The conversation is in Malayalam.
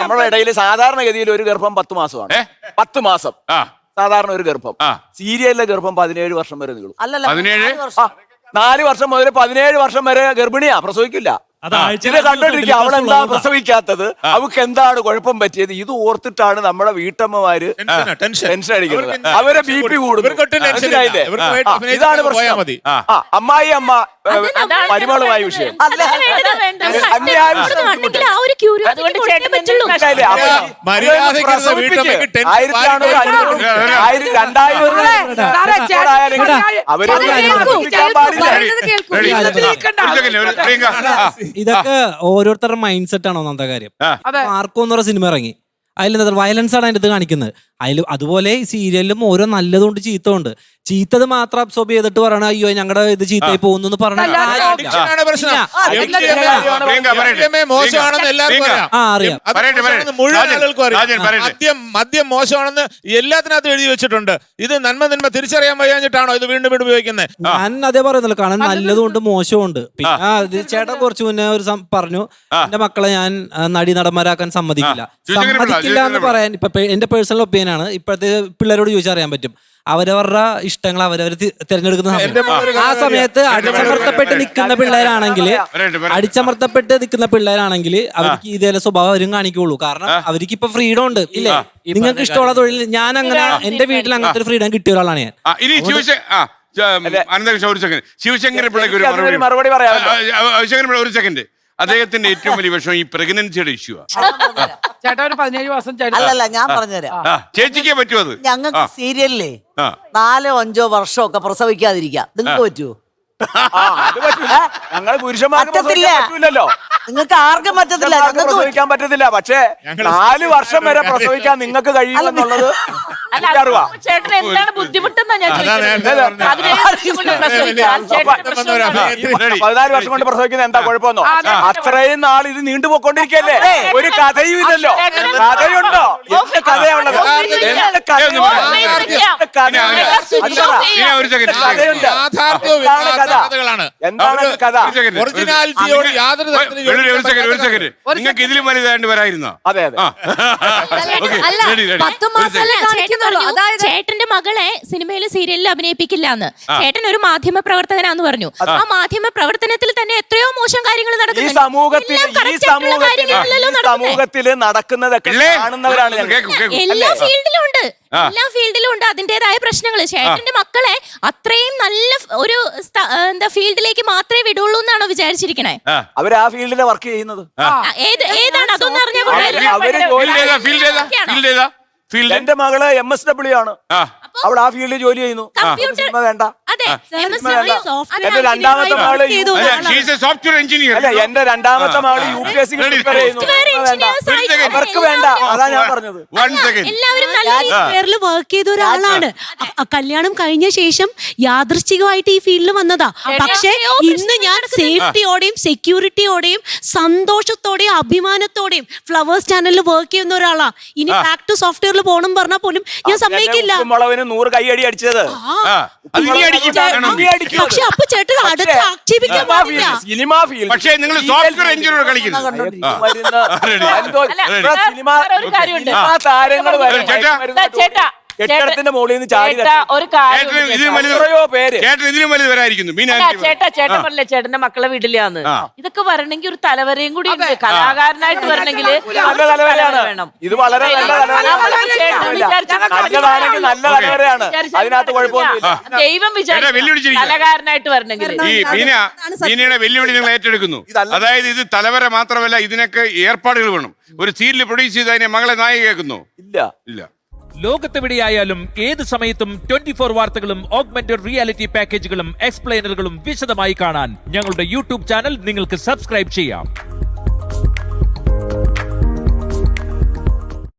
നമ്മുടെ ഇടയിൽ സാധാരണഗതിയിൽ ഒരു ഗർഭം 10 മാസമാണ്. 10 മാസം സാധാരണ ഒരു ഗർഭം. സീരിയലിലെ ഗർഭം 17 വർഷം വരെ നീളും. 4 വർഷം മുതൽ 17 വർഷം വരെ ഗർഭിണിയാ, പ്രസവിക്കില്ല. ഇത് കണ്ടോണ്ടിരിക്കുക, അവളെന്താ പ്രസവിക്കാത്തത്, അവൾക്ക് എന്താണ് കുഴപ്പം പറ്റിയത്, ഇത് ഓർത്തിട്ടാണ് നമ്മുടെ വീട്ടമ്മമാര് ടെൻഷൻ അടിക്കുന്നത്. അവരെ BP കൂടും. ഇതാണ് പ്രശ്നം. അമ്മായി അമ്മ പരിമളുമായ വിഷയം. ഇതൊക്കെ ഓരോരുത്തരുടെ മൈൻഡ് സെറ്റ് ആണോ ഒന്നാമത്തെ കാര്യം. മാർക്കോ എന്ന് പറഞ്ഞ സിനിമ ഇറങ്ങി, അതിൽ വയലൻസ് ആണ് അതിന്റെ കാണിക്കുന്നത്. അതിൽ അതുപോലെ സീരിയലിലും ഓരോ നല്ലതുകൊണ്ട് ചീത്തമുണ്ട്. ചീത്തത് മാത്രം അബ്സോർബ് ചെയ്തിട്ട് പറയണ അയ്യോ ഞങ്ങളുടെ ഇത് ചീത്തയായി പോകുന്നു പറഞ്ഞ മദ്യം മോശമാണെന്ന് എല്ലാത്തിനകത്തും എഴുതി വെച്ചിട്ടുണ്ട്. ഇത് നന്മ തിരിച്ചറിയാൻ വയ്യാഞ്ഞിട്ടാണോ ഇത് വീണ്ടും ഉപയോഗിക്കുന്നത്? ഞാൻ അതേ പറയുന്നല്ലോ, കാരണം നല്ലതുകൊണ്ട് മോശമുണ്ട്. പിന്നെ ചേട്ടൻ കുറച്ചു മുന്നേ ഒരു പറഞ്ഞു എന്റെ മക്കളെ ഞാൻ നടന്മാരാക്കാൻ സമ്മതിക്കില്ല എന്ന് പറയാൻ. ഇപ്പൊ എന്റെ പേഴ്സണൽ ഒപ്പീനിയൻ ആണ്. ഇപ്പോഴത്തെ പിള്ളേരോട് ചോദിച്ചറിയാൻ പറ്റും. അവരവരുടെ ഇഷ്ടങ്ങൾ അവരവർ തിരഞ്ഞെടുക്കുന്ന സമയം. ആ സമയത്ത് അടിച്ചമർത്തപ്പെട്ട് നിൽക്കുന്ന പിള്ളേരാണെങ്കിൽ അവർക്ക് ഇതേ സ്വഭാവം അവരും കാണിക്കുള്ളൂ. കാരണം അവർക്ക് ഇപ്പൊ ഫ്രീഡം ഉണ്ട്, ഇല്ലേ? നിങ്ങൾക്ക് ഇഷ്ടമുള്ള തൊഴിൽ. ഞാൻ അങ്ങനെ എന്റെ വീട്ടിൽ അങ്ങനത്തെ ഒരു ഫ്രീഡം കിട്ടിയ ഒരാളാണ് ഞാൻ. ശിവശങ്കര പിള്ളയ്ക്ക് മറുപടി പറയാം. ഒരു സെക്കൻഡ്. അദ്ദേഹത്തിന്റെ ഏറ്റവും വലിയ വിഷയം ഈ പ്രഗ്നൻസിയുടെ ഇഷ്യൂ. ചേട്ടാ ഒരു 17 മാസം അല്ലല്ല, ഞാൻ പറഞ്ഞുതരാം. ചേച്ചിക്ക് പറ്റുമോ അത്? ഞങ്ങൾക്ക് സീരിയലിലെ 4-5 വർഷമൊക്കെ പ്രസവിക്കാതിരിക്കാം. നിങ്ങൾക്ക് പറ്റുമോ? ഞങ്ങൾ പുരുഷന്മാർക്ക് പറ്റില്ലല്ലോ. നിങ്ങൾക്ക് ആർക്കും പറ്റത്തില്ല. പ്രസവിക്കാൻ പറ്റത്തില്ല. പക്ഷേ 4 വർഷം വരെ പ്രസവിക്കാൻ നിങ്ങൾക്ക് കഴിയുമെന്നുള്ളത് ചേട്ടൻ എന്താണ് ബുദ്ധിമുട്ടെന്നാ ഞാൻ 14 വർഷം കൊണ്ട് പ്രസവിക്കുന്നത് എന്താ കുഴപ്പമെന്നോ? അത്രയും നാൾ ഇത് നീണ്ടുപോയിക്കൊണ്ടിരിക്കല്ലേ? ഒരു കഥയും ഇല്ലല്ലോ. കഥയുണ്ടോ? എന്ത് കഥയുള്ളത്? എന്താണ് കഥ? നിങ്ങൾക്ക് ഇതിലും വലുതായിട്ട് വരായിരുന്നോ? അതെ അതെ. ചേട്ടന്റെ മകളെ സിനിമയിലും സീരിയലിലും അഭിനയിപ്പിക്കില്ല എന്ന് ചേട്ടൻ ഒരു മാധ്യമ പ്രവർത്തകനാന്ന് പറഞ്ഞു. ആ മാധ്യമ പ്രവർത്തനത്തിൽ തന്നെ എത്രയോ മോശം കാര്യങ്ങൾ നടക്കുന്നു. സമൂഹത്തില് നടക്കുന്നതൊക്കെ കാണുന്നവരാണ്. എല്ലാ ഫീൽഡിലും ഉണ്ട്, എല്ലാ ഫീൽഡിലും ഉണ്ട് അതിന്റേതായ പ്രശ്നങ്ങൾ. ചേട്ടന്റെ മക്കളെ അത്രയും നല്ല ഒരു ഫീൽഡിലേക്ക് മാത്രമേ വിടുള്ളൂ എന്നാണോ വിചാരിച്ചിരിക്കണേ? അവർ ആ ഫീൽഡിലെ വർക്ക് ചെയ്യുന്നത് ഏതാണ് അതൊന്നും അറിഞ്ഞ എന്റെ മകള് MSW ആണ്. അവിടെ ആ ഫീൽഡിൽ ജോലി ചെയ്യുന്നു. വേണ്ട. എന്റെ രണ്ടാമത്തെ മകള് എന്റെ രണ്ടാമത്തെ മകള് UPSC പ്രിപ്പയർ ചെയ്യുന്നു. അവർക്ക് വേണ്ട. അതാ ഞാൻ പറഞ്ഞത്. പേരിൽ വർക്ക് ചെയ്ത ഒരാളാണ്. കല്യാണം കഴിഞ്ഞ ശേഷം യാദൃശ്ചികമായിട്ട് ഈ ഫീൽഡിൽ വന്നതാ. പക്ഷെ ഇന്ന് ഞാൻ സേഫ്റ്റിയോടെയും സെക്യൂരിറ്റിയോടെയും സന്തോഷത്തോടെയും അഭിമാനത്തോടെയും ഫ്ലവേഴ്സ് ചാനലിൽ വർക്ക് ചെയ്യുന്ന ഒരാളാ. ഇനി ബാക്ക് ടു സോഫ്റ്റ്വെയറിൽ പോകണം പറഞ്ഞാൽ പോലും ഞാൻ സമ്മതിക്കില്ല. 100 കൈയടി അടിച്ചത്. പക്ഷെ അപ്പൊ ചേട്ടൻ അടുത്ത് ആക്ഷേപിക്കാൻ പാടില്ല. പക്ഷേ നിങ്ങൾ സോഫ്റ്റ്വെയർ എഞ്ചിനീയർ കളിക്കുന്നു. താരങ്ങൾ കെട്ടിടത്തിന്റെ മുകളിൽ നിന്ന് ചാടി ചേട്ടന്റെ മക്കളെ വീട്ടിലാന്ന്. ഇതൊക്കെ വരണമെങ്കിൽ ഒരു തലവരെയും കൂടി ഉണ്ട്. കലാകാരനായിട്ട് വരണമെങ്കിൽ വേണം. ഇത് വളരെ നല്ല തലവരെയാണ്. അതിനകത്ത് കുഴപ്പമൊന്നുമില്ല. ദൈവം വിചാരിച്ചു കലാകാരനായിട്ട് വരണമെങ്കിൽ ബീനയുടെ വെല്ലുവിളി നിങ്ങൾ ഏറ്റെടുക്കുന്നു. അതായത് ഇത് തലവര മാത്രമല്ല, ഇതിനൊക്കെ ഏർപ്പാടുകൾ വേണം. ഒരു സീരിയൽ പ്രൊഡ്യൂസ് ചെയ്ത് അതിനെ മകളെ നായികയാക്കുന്നു. ഇല്ല. ലോകത്തെവിടെയായാലും ഏത് സമയത്തും 24 വാർത്തകളും ഓഗ്മെന്റഡ് റിയാലിറ്റി പാക്കേജുകളും എക്സ്പ്ലെയിനറുകളും വിശദമായി കാണാൻ ഞങ്ങളുടെ യൂട്യൂബ് ചാനൽ നിങ്ങൾക്ക് സബ്സ്ക്രൈബ് ചെയ്യാം.